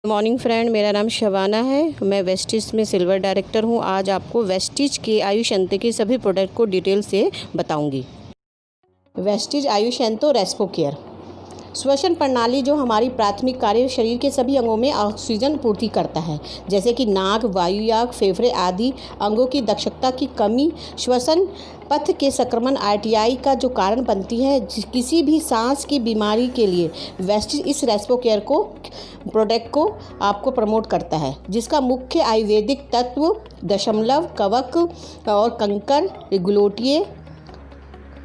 Morning friend, मेरा नाम शबाना है। मैं वेस्टिज में सिल्वर डायरेक्टर हूँ। आज आपको वेस्टिज के आयुष अंत के सभी प्रोडक्ट को डिटेल से बताऊंगी। वेस्टिज आयुष अंतो रेस्पो केयर श्वसन प्रणाली जो हमारी प्राथमिक कार्य शरीर के सभी अंगों में ऑक्सीजन पूर्ति करता है, जैसे कि नाक, वायुयाग, फेफड़े आदि अंगों की दक्षता की कमी श्वसन पथ के संक्रमण आरटीआई का जो कारण बनती है। किसी भी सांस की बीमारी के लिए वेस्टिज इस रेस्पो केयर को प्रोडक्ट को आपको प्रमोट करता है, जिसका मुख्य आयुर्वेदिक तत्व दशमलव, कवक और कंकर, ग्लोटिए,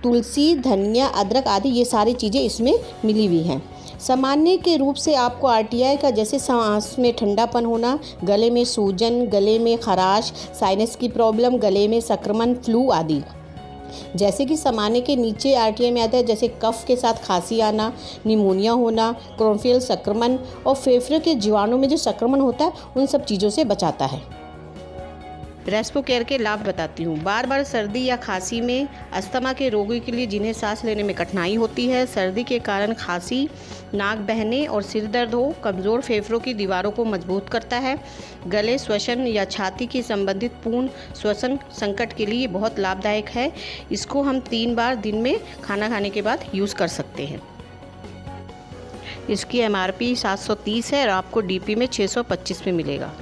तुलसी, धनिया, अदरक आदि ये सारी चीज़ें इसमें मिली हुई हैं। सामान्य के रूप से आपको आरटीआई का जैसे सांस में ठंडापन होना, गले में सूजन, गले में खराश, साइनस की प्रॉब्लम, गले में संक्रमण, फ्लू आदि। जैसे कि सामान्य के नीचे आरटीआई में आता है, जैसे कफ के साथ खांसी आना, निमोनिया होना, क्रोनियल संक्रमण और फेफड़े के जीवाणु में जो संक्रमण होता है उन सब चीज़ों से बचाता है। रेस्पो केयर के लाभ बताती हूँ। बार बार सर्दी या खांसी में अस्थमा के रोगियों के लिए जिन्हें सांस लेने में कठिनाई होती है, सर्दी के कारण खांसी, नाक बहने और सिर दर्द हो, कमज़ोर फेफड़ों की दीवारों को मजबूत करता है। गले, श्वसन या छाती की संबंधित पूर्ण श्वसन संकट के लिए बहुत लाभदायक है। इसको हम 3 बार दिन में खाना खाने के बाद यूज़ कर सकते हैं। इसकी MRP 730 है और आपको DP में 625 में मिलेगा।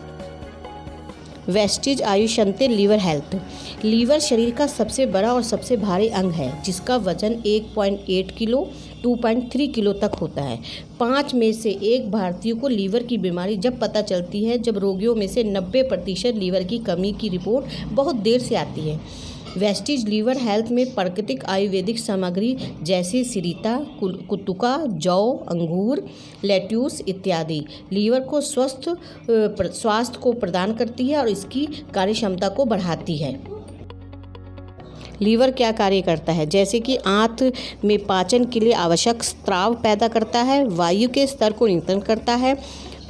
वेस्टिज आयुष अंते लीवर हेल्थ। लीवर शरीर का सबसे बड़ा और सबसे भारी अंग है, जिसका वजन 1.8 किलो 2.3 किलो तक होता है। 5 में से 1 भारतीय को लीवर की बीमारी जब पता चलती है, जब रोगियों में से 90% लीवर की कमी की रिपोर्ट बहुत देर से आती है। वेस्टिज लीवर हेल्थ में प्राकृतिक आयुर्वेदिक सामग्री जैसे सिरिता, कुतुका, जौ, अंगूर, लेट्यूस इत्यादि लीवर को स्वास्थ्य को प्रदान करती है और इसकी कार्यक्षमता को बढ़ाती है। लीवर क्या कार्य करता है? जैसे कि आंत में पाचन के लिए आवश्यक स्राव पैदा करता है, वायु के स्तर को नियंत्रण करता है,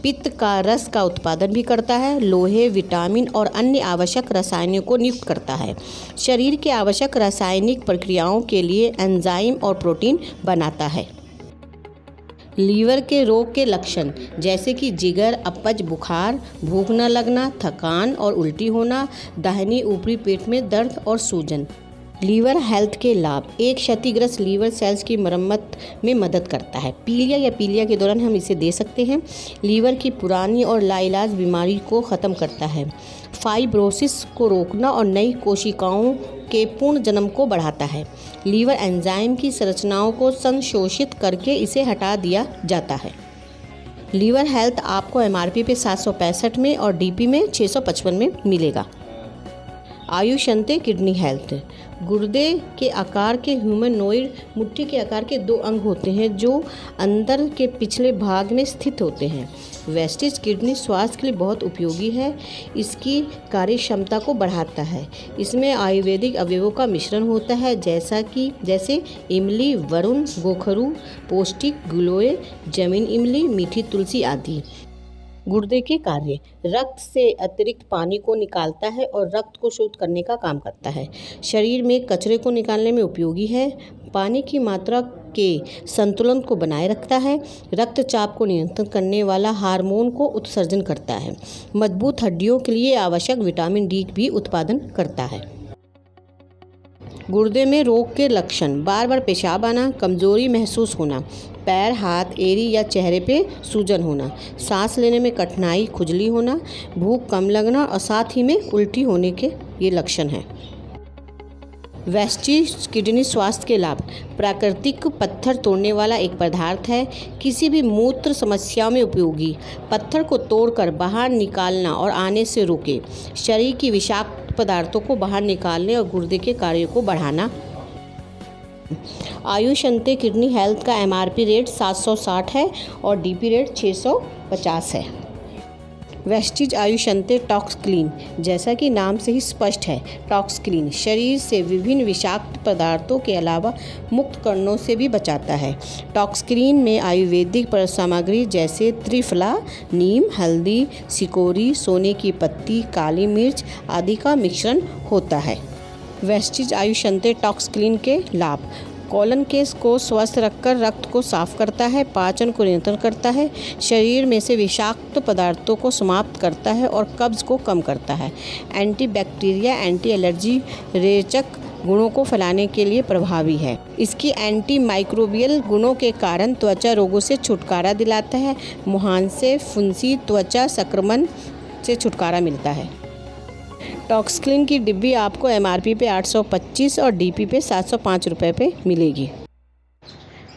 पित्त का रस का उत्पादन भी करता है, लोहे, विटामिन और अन्य आवश्यक रसायनों को नियुक्त करता है, शरीर के आवश्यक रासायनिक प्रक्रियाओं के लिए एंजाइम और प्रोटीन बनाता है। लीवर के रोग के लक्षण जैसे कि जिगर, अपच, बुखार, भूख न लगना, थकान और उल्टी होना, दाहिनी ऊपरी पेट में दर्द और सूजन। लीवर हेल्थ के लाभ: एक क्षतिग्रस्त लीवर सेल्स की मरम्मत में मदद करता है। पीलिया के दौरान हम इसे दे सकते हैं। लीवर की पुरानी और लाइलाज बीमारी को ख़त्म करता है। फाइब्रोसिस को रोकना और नई कोशिकाओं के पूर्ण जन्म को बढ़ाता है। लीवर एंजाइम की संरचनाओं को संशोधित करके इसे हटा दिया जाता है। लीवर हेल्थ आपको MRP पे 765 में और DP में 655 में मिलेगा। आयुष अंते किडनी हेल्थ। गुर्दे के आकार के ह्यूमनोइड मुट्ठी के आकार के 2 अंग होते हैं जो अंदर के पिछले भाग में स्थित होते हैं। वेस्टिज किडनी स्वास्थ्य के लिए बहुत उपयोगी है। इसकी कार्यक्षमता को बढ़ाता है। इसमें आयुर्वेदिक अवयवों का मिश्रण होता है, जैसे इमली, वरुण, गोखरू, पौष्टिक गिलोय, जमीन इमली, मीठी तुलसी आदि। गुर्दे के कार्य: रक्त से अतिरिक्त पानी को निकालता है और रक्त को शुद्ध करने का काम करता है। शरीर में कचरे को निकालने में उपयोगी है। पानी की मात्रा के संतुलन को बनाए रखता है। रक्तचाप को नियंत्रण करने वाला हार्मोन को उत्सर्जन करता है। मजबूत हड्डियों के लिए आवश्यक विटामिन D भी उत्पादन करता है। गुर्दे में रोग के लक्षण: बार बार पेशाब आना, कमजोरी महसूस होना, पैर, हाथ, एड़ी या चेहरे पे सूजन होना, सांस लेने में कठिनाई, खुजली होना, भूख कम लगना और साथ ही में उल्टी होने के ये लक्षण हैं। वेस्टिज किडनी स्वास्थ्य के लाभ: प्राकृतिक पत्थर तोड़ने वाला एक पदार्थ है, किसी भी मूत्र समस्याओं में उपयोगी। पत्थर को तोड़कर बाहर निकालना और आने से रोके, शरीर की विषाक्त पदार्थों को बाहर निकालने और गुर्दे के कार्य को बढ़ाना। आयुष अंते किडनी हेल्थ का MRP रेट 760 है और DP रेट 650 है। वेस्टिज आयुष अंते टॉक्स क्लीन। जैसा कि नाम से ही स्पष्ट है, टॉक्स क्लीन शरीर से विभिन्न विषाक्त पदार्थों के अलावा मुक्त कणों से भी बचाता है। टॉक्स क्लीन में आयुर्वेदिक सामग्री जैसे त्रिफला, नीम, हल्दी, सिकोरी, सोने की पत्ती, काली मिर्च आदि का मिश्रण होता है। वेस्टिज आयुष अंते टॉक्स क्लीन के लाभ: कोलन केस को स्वस्थ रखकर रक्त को साफ करता है, पाचन को नियंत्रण करता है, शरीर में से विषाक्त पदार्थों को समाप्त करता है और कब्ज़ को कम करता है। एंटीबैक्टीरिया, एंटी एलर्जी रेचक गुणों को फैलाने के लिए प्रभावी है। इसकी एंटी माइक्रोबियल गुणों के कारण त्वचा रोगों से छुटकारा दिलाता है। मुहांसे, फुंसी, त्वचा संक्रमण से छुटकारा मिलता है। टॉक्सक्लीन की डिब्बी आपको MRP पे 825 और DP पे 705 रुपये पे मिलेगी।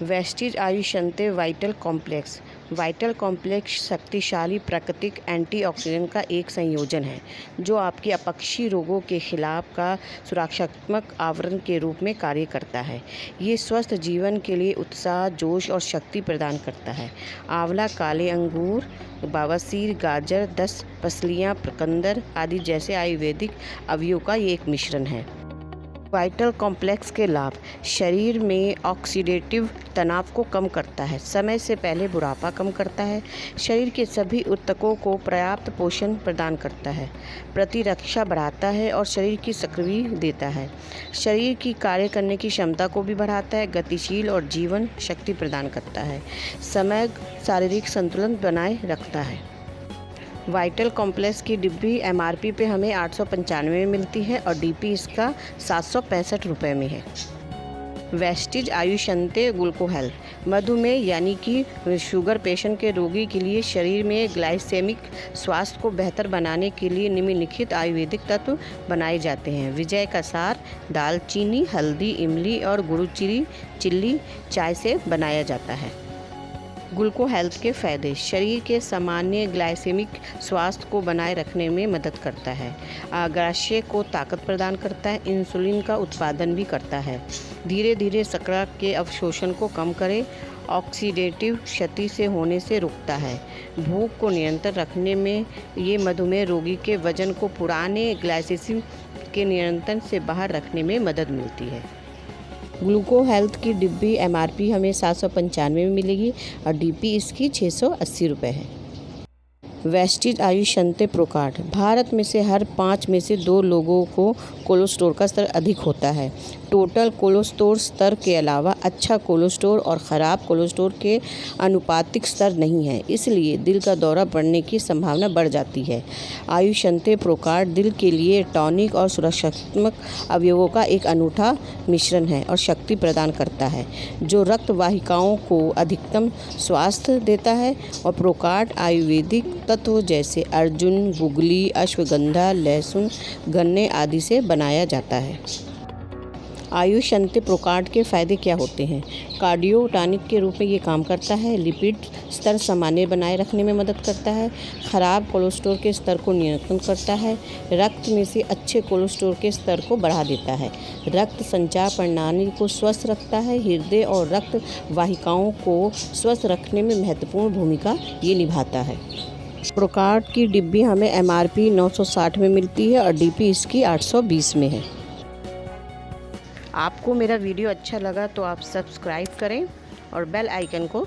Vestige Ayushante Vital Complex. Vital Complex शक्तिशाली प्राकृतिक एंटीऑक्सीडेंट का एक संयोजन है जो आपके अपक्षी रोगों के खिलाफ का सुरक्षात्मक आवरण के रूप में कार्य करता है। ये स्वस्थ जीवन के लिए उत्साह, जोश और शक्ति प्रदान करता है। आंवला, काले अंगूर, बवासीर, गाजर, 10 पसलियाँ, चुकंदर आदि जैसे आयुर्वेदिक अवयवों का ये एक मिश्रण है। वाइटल कॉम्प्लेक्स के लाभ: शरीर में ऑक्सीडेटिव तनाव को कम करता है, समय से पहले बुढ़ापा कम करता है, शरीर के सभी ऊतकों को पर्याप्त पोषण प्रदान करता है, प्रतिरक्षा बढ़ाता है और शरीर की सक्रिय देता है, शरीर की कार्य करने की क्षमता को भी बढ़ाता है, गतिशील और जीवन शक्ति प्रदान करता है, समग्र शारीरिक संतुलन बनाए रखता है। वाइटल कॉम्प्लेक्स की डिब्बी MRP पे हमें 895 में मिलती है और DP इसका 765 रुपये में है। Vestige Ayushante Gluco Health. मधुमेह यानी कि शुगर पेशेंट के रोगी के लिए शरीर में ग्लाइसेमिक स्वास्थ्य को बेहतर बनाने के लिए निम्नलिखित आयुर्वेदिक तत्व बनाए जाते हैं। विजय का सार दालचीनी, हल्दी, इमली और गुड़चीनी चिल्ली चाय से बनाया जाता है। ग्लूको हेल्थ के फ़ायदे: शरीर के सामान्य ग्लाइसेमिक स्वास्थ्य को बनाए रखने में मदद करता है, आग्राशय को ताकत प्रदान करता है, इंसुलिन का उत्पादन भी करता है, धीरे धीरे शर्करा के अवशोषण को कम करे, ऑक्सीडेटिव क्षति से होने से रोकता है, भूख को नियंत्रण रखने में ये मधुमेह रोगी के वजन को पुराने ग्लाइसेमिक के नियंत्रण से बाहर रखने में मदद मिलती है। ग्लूको हेल्थ की डिब्बी MRP हमें 795 में मिलेगी और DP इसकी 680 रुपये है। Vestige आयुषंते procard. भारत में से हर 5 में से 2 लोगों को कोलेस्ट्रॉल का स्तर अधिक होता है। टोटल कोलेस्ट्रॉल स्तर के अलावा अच्छा कोलेस्ट्रॉल और ख़राब कोलेस्ट्रॉल के अनुपातिक स्तर नहीं है, इसलिए दिल का दौरा पड़ने की संभावना बढ़ जाती है। आयुषंते प्रोकार्ड दिल के लिए टॉनिक और सुरक्षात्मक अवयवों का एक अनूठा मिश्रण है और शक्ति प्रदान करता है जो रक्त वाहिकाओं को अधिकतम स्वास्थ्य देता है। और प्रोकार्ड आयुर्वेदिक तत्व जैसे अर्जुन, गुगली, अश्वगंधा, लहसुन, गन्ने आदि से बनाया जाता है। आयुषंते प्रोकार्ड के फ़ायदे क्या होते हैं? कार्डियो टॉनिक के रूप में ये काम करता है, लिपिड स्तर सामान्य बनाए रखने में मदद करता है, ख़राब कोलेस्ट्रॉल के स्तर को नियंत्रण करता है, रक्त में से अच्छे कोलेस्ट्रॉल के स्तर को बढ़ा देता है, रक्त संचार प्रणाली को स्वस्थ रखता है, हृदय और रक्त वाहिकाओं को स्वस्थ रखने में महत्वपूर्ण भूमिका ये निभाता है। प्रोकार्ड की डिब्बी हमें MRP 960 में मिलती है और DP इसकी 820 में है। आपको मेरा वीडियो अच्छा लगा तो आप सब्सक्राइब करें और बेल आइकन को